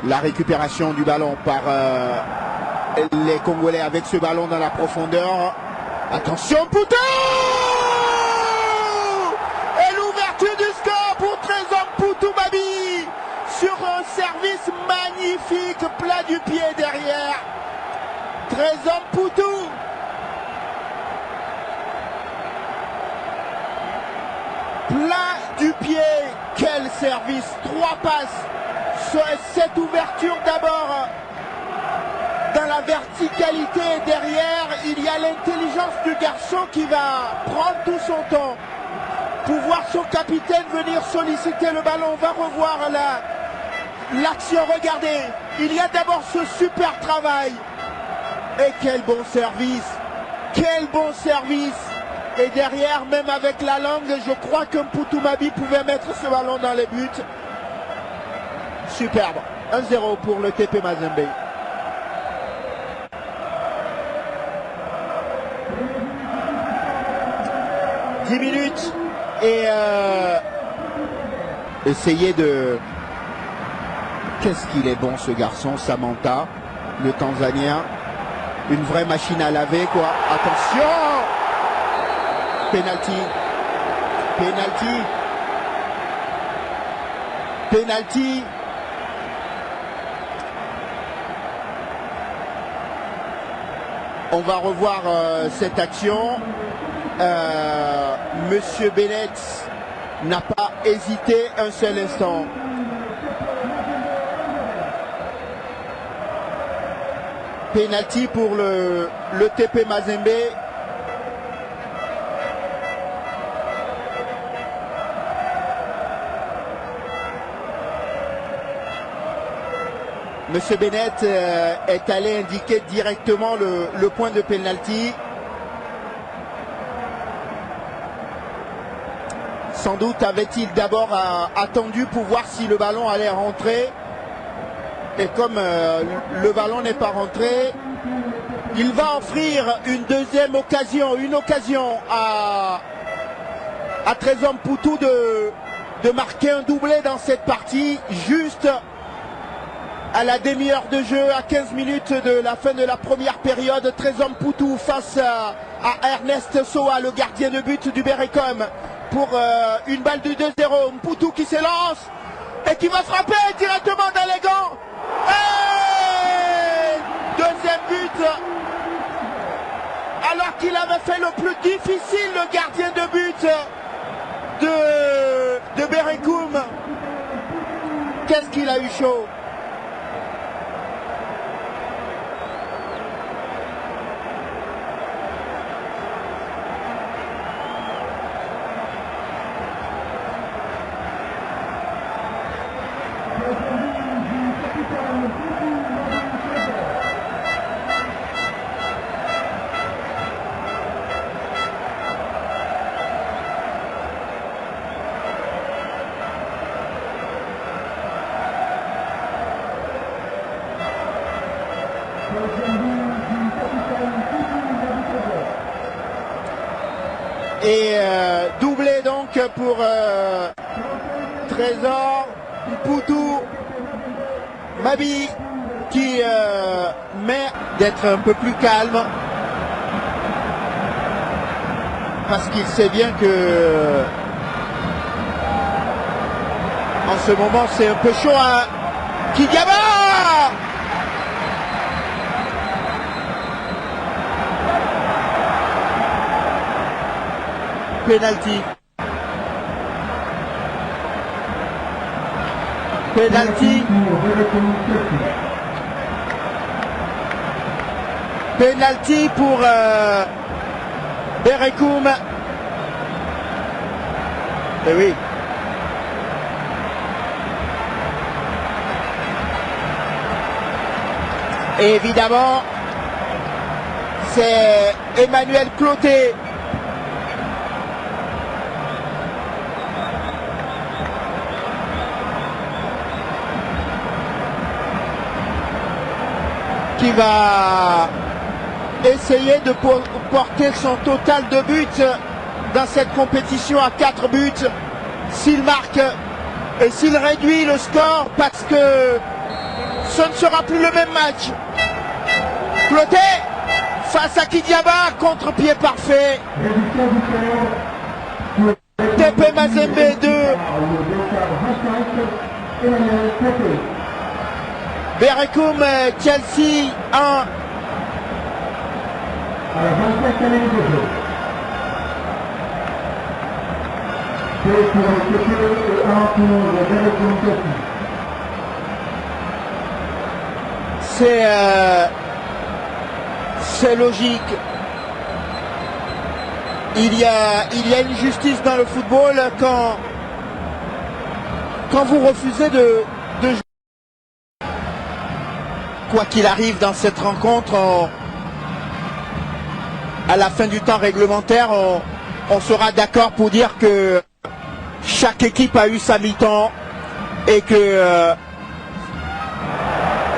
La récupération du ballon par les Congolais avec ce ballon dans la profondeur. Attention, Poutou! Et l'ouverture du score pour Trésor Poutou-Babi sur un service magnifique, plat du pied derrière. Trésor Poutou. Plat du pied, quel service, 3 passes, cette ouverture d'abord dans la verticalité, derrière il y a l'intelligence du garçon qui va prendre tout son temps pour voir son capitaine venir solliciter le ballon. On va revoir l'action, regardez, il y a d'abord ce super travail et quel bon service, quel bon service. Et derrière, même avec la langue, je crois que Poutou-Babi pouvait mettre ce ballon dans les buts. Superbe. 1-0 pour le TP Mazembe. « 10 minutes et essayer de... Qu'est-ce qu'il est bon ce garçon, Samantha, le Tanzanien. Une vraie machine à laver, quoi. Attention! Penalty. Penalty. Penalty. On va revoir cette action. Monsieur Bennett n'a pas hésité un seul instant. Penalty pour le TP Mazembe. Monsieur Bennett est allé indiquer directement le point de penalty. Sans doute avait-il d'abord attendu pour voir si le ballon allait rentrer. Et comme le ballon n'est pas rentré, il va offrir une deuxième occasion, une occasion à Trésor Poutou de marquer un doublé dans cette partie, juste à la demi-heure de jeu, à 15 minutes de la fin de la première période. Trésor Poutou face à Ernest Soa, le gardien de but du Berekom, pour une balle du 2-0. Poutou qui s'élance et qui va frapper directement dans les gants. Et deuxième but, alors qu'il avait fait le plus difficile, le gardien de but de Berekum. Qu'est-ce qu'il a eu chaud. Et doublé donc pour Trésor Poutou Babi qui met d'être un peu plus calme parce qu'il sait bien que en ce moment c'est un peu chaud à Kidiaba. Penalty. Penalty. Penalty pour Berekum. Eh oui. Et évidemment, c'est Emmanuel Clotet qui va essayer de porter son total de buts dans cette compétition à 4 buts. S'il marque et s'il réduit le score, parce que ce ne sera plus le même match. Cloté face à Kidiaba, contre-pied parfait. TP Mazembe 2. Berekum Chelsea 1. C'est logique. Il y a une justice dans le football quand vous refusez de jouer. Quoi qu'il arrive dans cette rencontre, à la fin du temps réglementaire, on sera d'accord pour dire que chaque équipe a eu sa mi-temps et que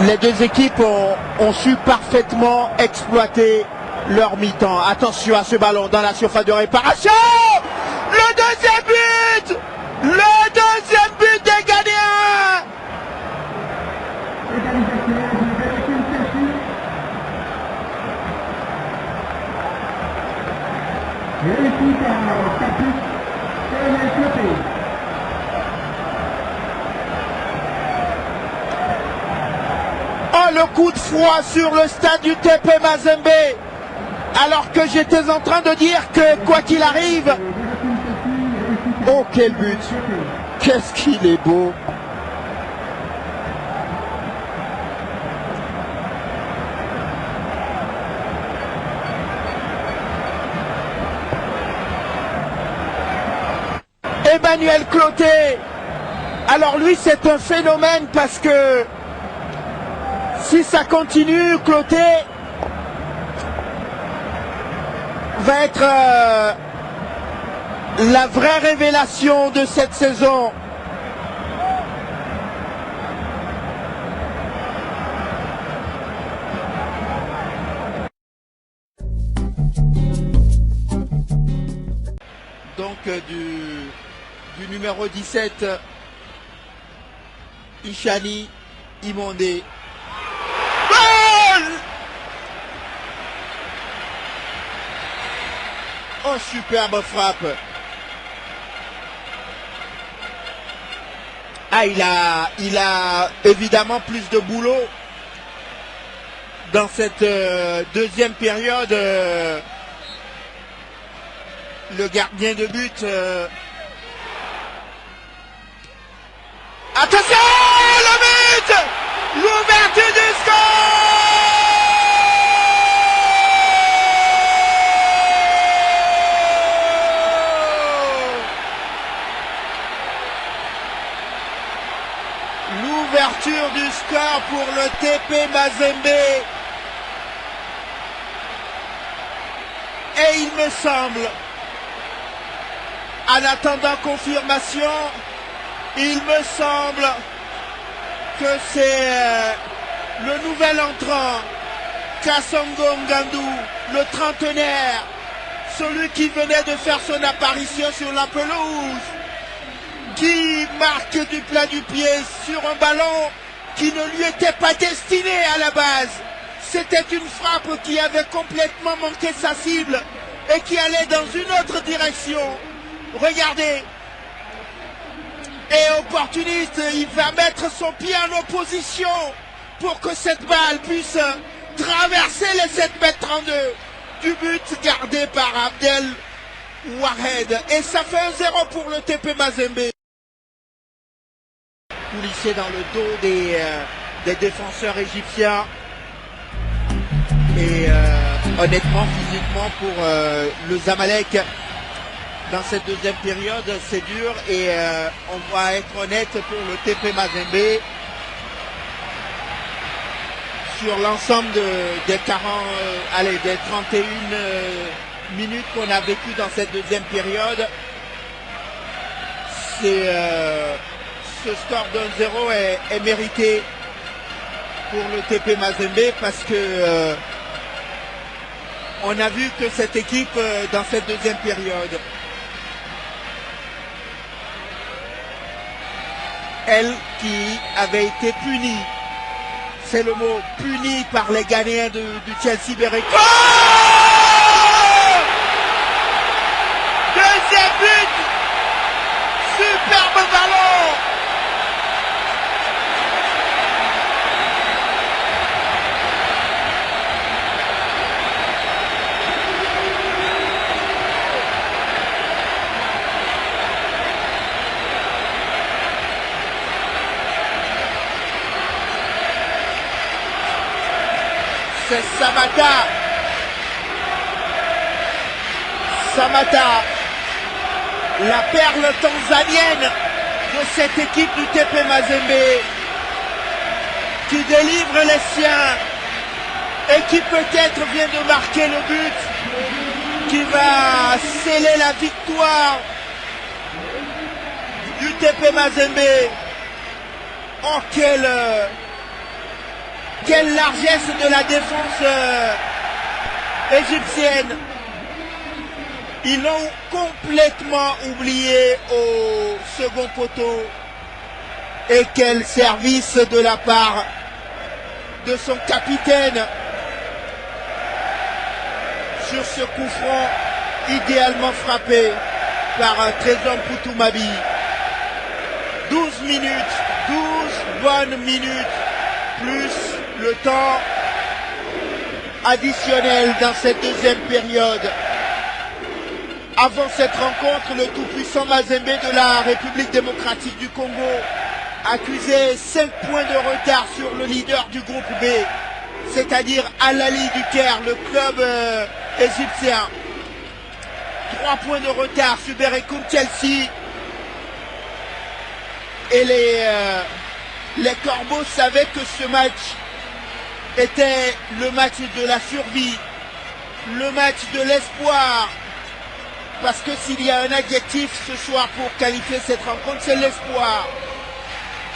les deux équipes ont su parfaitement exploiter leur mi-temps. Attention à ce ballon dans la surface de réparation. Le deuxième but. Le deuxième but des Ghanéens. Oh, le coup de froid sur le stade du TP Mazembe, alors que j'étais en train de dire que quoi qu'il arrive, oh quel but, qu'est-ce qu'il est beau. Emmanuel Cloté, alors lui c'est un phénomène parce que si ça continue, Cloté va être la vraie révélation de cette saison. Donc du numéro 17, Ishani Imondé. Oh, superbe frappe. Ah, il a évidemment plus de boulot dans cette deuxième période. Le gardien de but. Attention, le but! L'ouverture du score! L'ouverture du score pour le TP Mazembe. Et il me semble, en attendant confirmation, il me semble que c'est le nouvel entrant, Kassongo Ngandou, le trentenaire, celui qui venait de faire son apparition sur la pelouse, qui marque du plat du pied sur un ballon qui ne lui était pas destiné à la base. C'était une frappe qui avait complètement manqué sa cible et qui allait dans une autre direction. Regardez. Et opportuniste, il va mettre son pied en opposition pour que cette balle puisse traverser les 7,32 m du but gardé par Abdel Wahed. Et ça fait 1-0 pour le TP Mazembe. Coulissé dans le dos des défenseurs égyptiens. Et honnêtement, physiquement, pour le Zamalek, dans cette deuxième période, c'est dur. Et on va être honnête pour le TP Mazembe. Sur l'ensemble des 31 minutes qu'on a vécues dans cette deuxième période, ce score d'1-0 est mérité pour le TP Mazembe parce que on a vu que cette équipe dans cette deuxième période, elle qui avait été punie c'est le mot, puni par les Ghanéens du Chelsea Bereko. Deuxième but, superbe ballon. C'est Samata, la perle tanzanienne de cette équipe du TP Mazembe, qui délivre les siens et qui peut-être vient de marquer le but qui va sceller la victoire du TP Mazembe. Oh, quelle largesse de la défense égyptienne. Ils l'ont complètement oublié au second poteau. Et quel service de la part de son capitaine sur ce coup franc idéalement frappé par Trésor Poutou-Mabi. 12 minutes, 12 bonnes minutes, plus le temps additionnel dans cette deuxième période. Avant cette rencontre, le tout-puissant Mazembe de la République démocratique du Congo accusait 5 points de retard sur le leader du groupe B, c'est-à-dire Al Ahly du Caire, le club égyptien. 3 points de retard sur Bereko Chelsea. Et les Corbeaux savaient que ce match était le match de la survie, le match de l'espoir. Parce que s'il y a un adjectif ce soir pour qualifier cette rencontre, c'est l'espoir.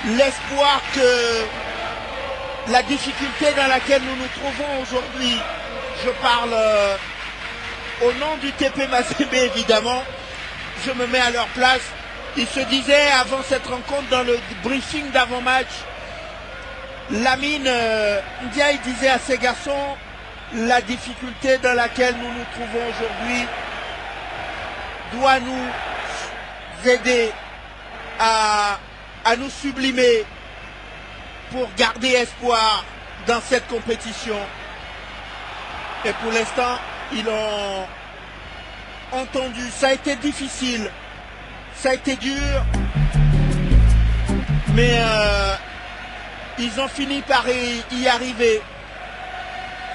L'espoir que la difficulté dans laquelle nous nous trouvons aujourd'hui, je parle au nom du TP Mazembe évidemment, je me mets à leur place. Ils se disaient avant cette rencontre dans le briefing d'avant-match, Lamine Ndiaye disait à ses garçons, la difficulté dans laquelle nous nous trouvons aujourd'hui doit nous aider à nous sublimer pour garder espoir dans cette compétition. Et pour l'instant, ils l'ont entendu. Ça a été difficile, ça a été dur, mais ils ont fini par y arriver.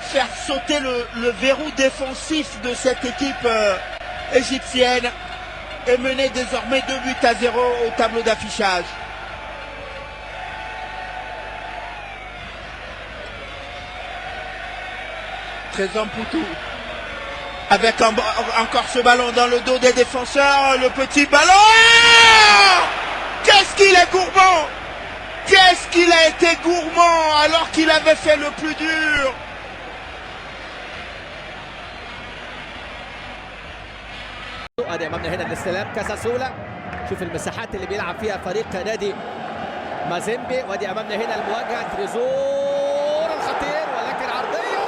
Faire sauter le verrou défensif de cette équipe égyptienne et mener désormais 2-0 au tableau d'affichage. Trésor Poutou avec encore ce ballon dans le dos des défenseurs, le petit ballon. Qu'est-ce qu'il est gourmand! Qu'est-ce qu'il a été gourmand alors qu'il avait fait le plus dur! ادي امامنا هنا الاستلام كاساسولا. شوف المساحات اللي بيلعب فيها فريق نادي مازيمبي. وادي امامنا هنا المواجهه تريزور الخطير ولكن عرضيه.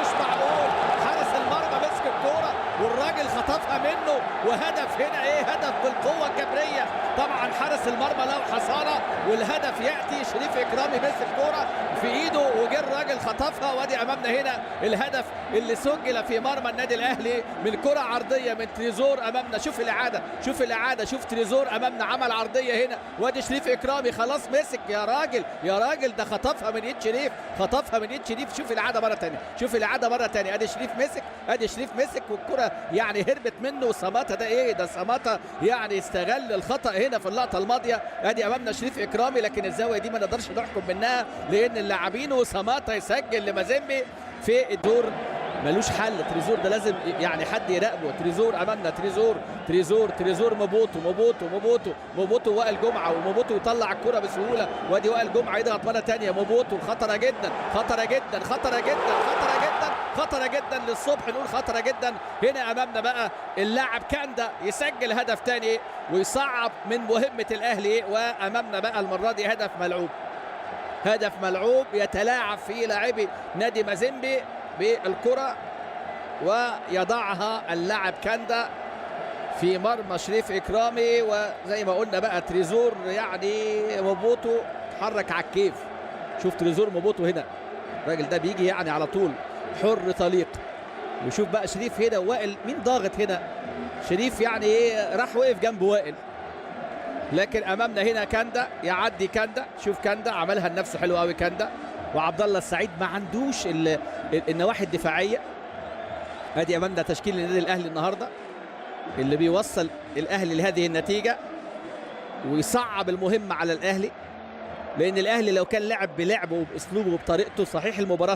مش معقول، حارس المرمى مسك الكوره والراجل خطفها منه وهدف. هنا ايه؟ هدف بالقوه الجبريه. طبعا حارس المرمى له حصانه والهدف ياتي. شريف اكرامي مسك الكوره في ايده وجه الراجل خطفها. وادي امامنا هنا الهدف اللي سجل في مرمى النادي الاهلي من كره عرضيه من تريزور امامنا. شوف الاعاده، شوف الاعاده، شوف تريزور امامنا عمل عرضيه هنا. وادي شريف اكرامي خلاص مسك. يا راجل يا راجل، ده خطفها من ايد شريف، خطفها من ايد شريف. شوف الاعاده مره ثانيه، شوف الاعاده مره ثانيه. ادي شريف مسك، ادي شريف مسك والكره يعني هربت منه. وسماتا ده ايه؟ ده سماتا يعني استغل الخطا هنا في اللقطه الماضيه. ادي امامنا شريف اكرامي، لكن الزاويه دي ما نقدرش نحكم منها لان اللاعبين وسماتا يسجل لمازيمبي في الدور. ملوش حل تريزور ده، لازم يعني حد يراقبه. تريزور امامنا، تريزور موبوتو وائل جمعه، وموبوتو يطلع الكره بسهوله. وادي وائل جمعه يضغط مره ثانيه. موبوتو خطره جدا للصبح، نقول خطره جدا. هنا امامنا بقى اللاعب كاندا يسجل هدف ثاني ويصعب من مهمه الاهلي. وامامنا بقى المره دي هدف ملعوب. هدف ملعوب يتلاعب فيه لاعبي نادي مازيمبي بالكرة ويضعها اللاعب كاندا في مرمى شريف إكرامي. وزي ما قلنا بقى تريزور يعني موبوتو اتحرك على الكيف. شوف تريزور موبوتو هنا، الراجل ده بيجي يعني على طول حر طليق. وشوف بقى شريف هنا ووائل مين ضاغط هنا. شريف يعني ايه راح وقف جنب وائل، لكن امامنا هنا كاندا يعدي. كاندا شوف كاندا عملها لنفسه حلو قوي كاندا. وعبد الله السعيد ما عندوش النواحي الدفاعيه. ادي امامنا تشكيل النادي الاهلي النهارده اللي بيوصل الاهلي لهذه النتيجه ويصعب المهمه على الاهلي، لان الاهلي لو كان لعب بلعبه وباسلوبه وبطريقته صحيح المباراه